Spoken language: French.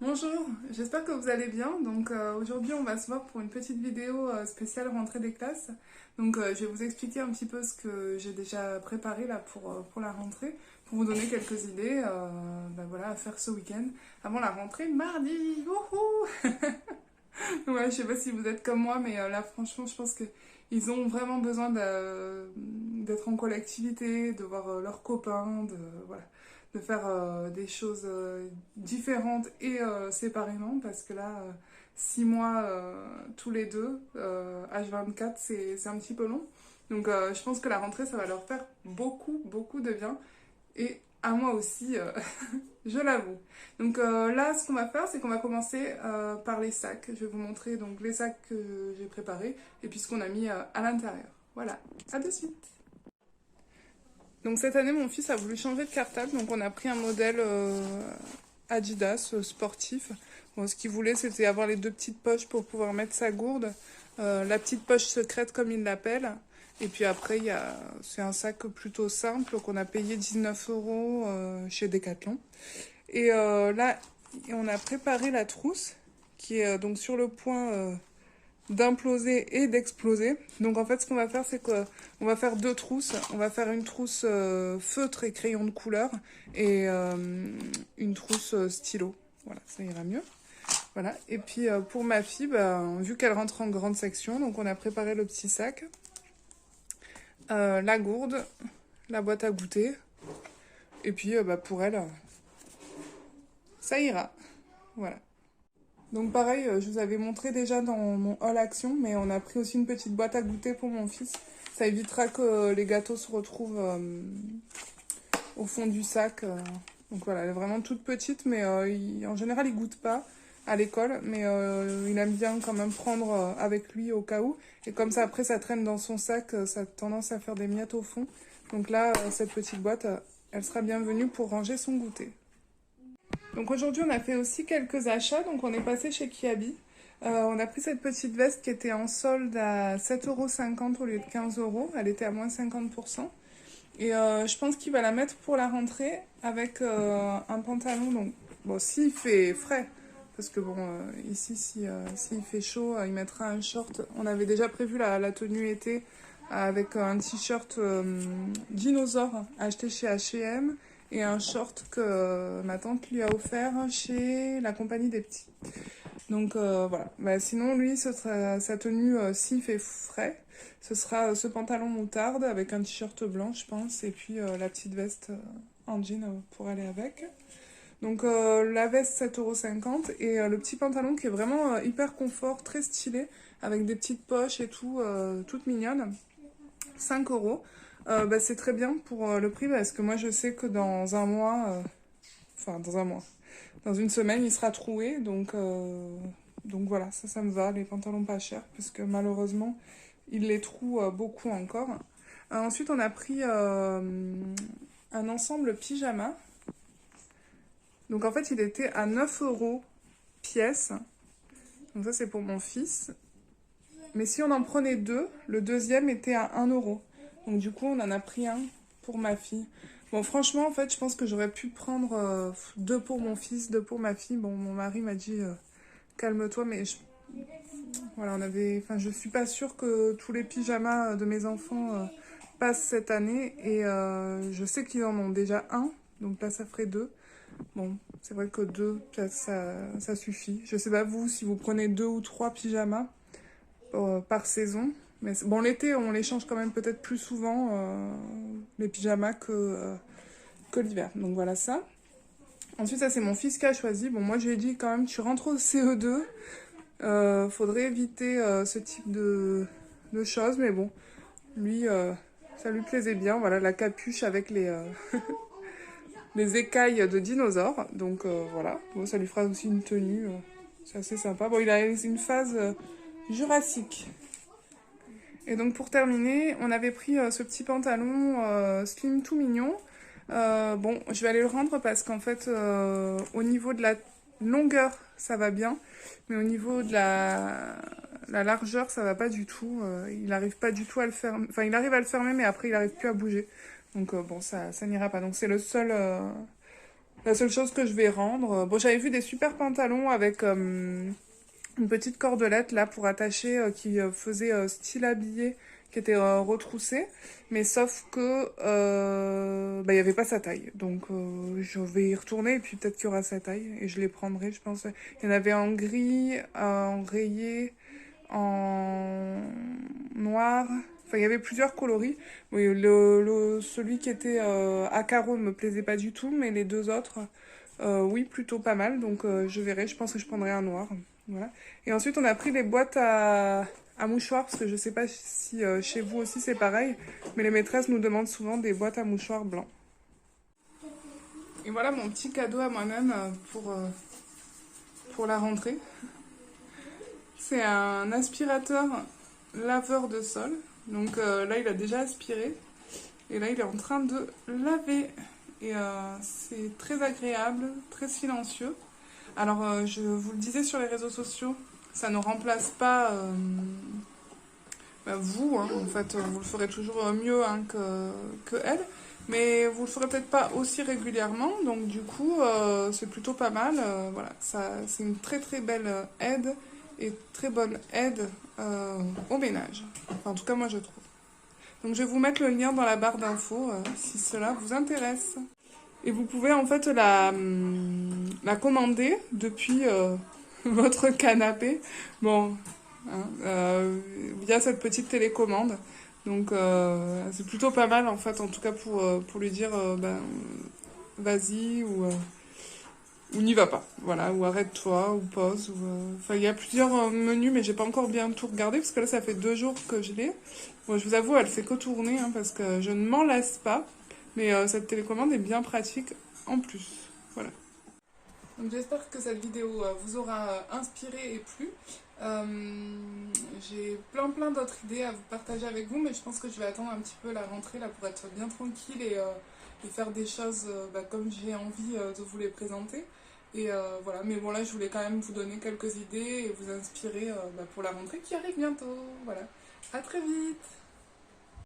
Bonjour, j'espère que vous allez bien. Aujourd'hui on va se voir pour une petite vidéo spéciale rentrée des classes. Je vais vous expliquer un petit peu ce que j'ai déjà préparé là pour la rentrée, pour vous donner quelques idées voilà, à faire ce week-end avant la rentrée mardi. Wouhou. Ouais, je sais pas si vous êtes comme moi, mais là franchement je pense que ils ont vraiment besoin d'être en collectivité, de voir leurs copains, voilà, de faire des choses différentes et séparément, parce que là, 6 mois tous les deux, H24, c'est un petit peu long. Je pense que la rentrée, ça va leur faire beaucoup, beaucoup de bien. Et à moi aussi, je l'avoue. Là, ce qu'on va faire, c'est qu'on va commencer par les sacs. Je vais vous montrer donc les sacs que j'ai préparés et puis ce qu'on a mis à l'intérieur. Voilà, à de suite. Donc cette année, mon fils a voulu changer de cartable, donc on a pris un modèle Adidas sportif. Bon, ce qu'il voulait, c'était avoir les deux petites poches pour pouvoir mettre sa gourde, la petite poche secrète comme il l'appelle. Et puis après, c'est un sac plutôt simple qu'on a payé 19 euros chez Decathlon. Et là, on a préparé la trousse qui est donc sur le point d'imploser et d'exploser. Donc en fait, ce qu'on va faire, c'est qu'on va faire deux trousses. On va faire une trousse feutre et crayon de couleur et une trousse stylo. Voilà, ça ira mieux. Voilà. Et puis pour ma fille, vu qu'elle rentre en grande section, donc on a préparé le petit sac, la gourde, la boîte à goûter. Et puis pour elle, ça ira. Voilà. Donc pareil, je vous avais montré déjà dans mon haul action, mais on a pris aussi une petite boîte à goûter pour mon fils. Ça évitera que les gâteaux se retrouvent au fond du sac. Donc voilà, elle est vraiment toute petite, mais en général, il goûte pas à l'école, mais il aime bien quand même prendre avec lui au cas où. Et comme ça, après, ça traîne dans son sac, ça a tendance à faire des miettes au fond. Donc là, cette petite boîte, elle sera bienvenue pour ranger son goûter. Donc aujourd'hui, on a fait aussi quelques achats. Donc on est passé chez Kiabi. On a pris cette petite veste qui était en solde à 7,50 € au lieu de 15 euros. Elle était à moins 50%. Et je pense qu'il va la mettre pour la rentrée avec un pantalon. Donc, bon, s'il fait frais, parce que bon, ici, s'il fait chaud, il mettra un short. On avait déjà prévu la tenue été avec un t-shirt dinosaure acheté chez H&M et un short que ma tante lui a offert chez la compagnie des petits. Voilà. Sinon, lui, ce sera sa tenue, s'il fait frais, ce sera ce pantalon moutarde avec un t-shirt blanc, je pense, et puis la petite veste en jean pour aller avec. La veste 7,50 € et le petit pantalon qui est vraiment hyper confort, très stylé, avec des petites poches et tout, toute mignonne, 5 €. C'est très bien pour le prix parce que moi je sais que dans un mois, dans un mois, dans une semaine, il sera troué. Donc voilà, ça me va, les pantalons pas chers, parce que malheureusement, il les troue beaucoup encore. Ensuite, on a pris un ensemble pyjama. Donc en fait, il était à 9 € pièce. Donc ça, c'est pour mon fils. Mais si on en prenait deux, le deuxième était à 1 €. Donc du coup, on en a pris un pour ma fille. Bon, franchement, en fait, je pense que j'aurais pu prendre deux pour mon fils, deux pour ma fille. Bon, mon mari m'a dit calme-toi, mais voilà, je suis pas sûre que tous les pyjamas de mes enfants passent cette année. Et je sais qu'ils en ont déjà un, donc là, ça ferait deux. Bon, c'est vrai que deux, ça suffit. Je sais pas vous, si vous prenez deux ou trois pyjamas par saison. Mais bon, l'été, on les change quand même peut-être plus souvent, les pyjamas, que l'hiver. Donc voilà ça. Ensuite, ça, c'est mon fils qui a choisi. Bon, moi, je lui ai dit quand même, tu rentres au CE2. Faudrait éviter ce type de choses. Mais bon, lui, ça lui plaisait bien. Voilà, la capuche avec les écailles de dinosaures. Voilà, bon, ça lui fera aussi une tenue. C'est assez sympa. Bon, il a une phase jurassique. Et donc pour terminer, on avait pris ce petit pantalon slim tout mignon. Bon, je vais aller le rendre parce qu'en fait, au niveau de la longueur, ça va bien. Mais au niveau de la largeur, ça va pas du tout. Il n'arrive pas du tout à le fermer. Enfin, il arrive à le fermer, mais après, il n'arrive plus à bouger. Bon, ça n'ira pas. Donc c'est la seule chose que je vais rendre. Bon, j'avais vu des super pantalons avec une petite cordelette là pour attacher qui faisait style habillé, qui était retroussé, mais sauf que bah, il n'y avait pas sa taille. Donc je vais y retourner et puis peut-être qu'il y aura sa taille et je les prendrai, je pense. Il y en avait en gris, en rayé, en noir. Enfin, il y avait plusieurs coloris. Oui, celui qui était à carreaux ne me plaisait pas du tout, mais les deux autres, oui, plutôt pas mal. Donc je verrai, je pense que je prendrai un noir. Voilà. Et ensuite, on a pris les boîtes à mouchoirs, parce que je sais pas si chez vous aussi c'est pareil, mais les maîtresses nous demandent souvent des boîtes à mouchoirs blancs. Et voilà mon petit cadeau à moi-même pour la rentrée. C'est un aspirateur laveur de sol. Donc là, il a déjà aspiré. Et là, il est en train de laver. Et c'est très agréable, très silencieux. Alors, je vous le disais sur les réseaux sociaux, ça ne remplace pas vous. Hein. En fait, vous le ferez toujours mieux hein, que elle. Mais vous le ferez peut-être pas aussi régulièrement. Donc, du coup, c'est plutôt pas mal. Voilà, c'est une très très belle aide et très bonne aide au ménage. Enfin, en tout cas, moi, je trouve. Donc, je vais vous mettre le lien dans la barre d'infos si cela vous intéresse. Et vous pouvez en fait la commander depuis votre canapé. Bon, hein, via cette petite télécommande. Donc c'est plutôt pas mal en fait, en tout cas pour lui dire ben, vas-y ou n'y va pas. Voilà, ou arrête-toi, ou pause. Enfin, il y a plusieurs menus, mais j'ai pas encore bien tout regardé parce que là ça fait 2 jours que je l'ai. Bon, je vous avoue, elle fait que tourner hein, parce que je ne m'en lasse pas. Mais cette télécommande est bien pratique en plus. Voilà. Donc j'espère que cette vidéo vous aura inspiré et plu. J'ai plein d'autres idées à vous partager avec vous, mais je pense que je vais attendre un petit peu la rentrée là pour être bien tranquille et faire des choses comme j'ai envie de vous les présenter. Et voilà, mais bon là je voulais quand même vous donner quelques idées et vous inspirer pour la rentrée qui arrive bientôt. Voilà, à très vite!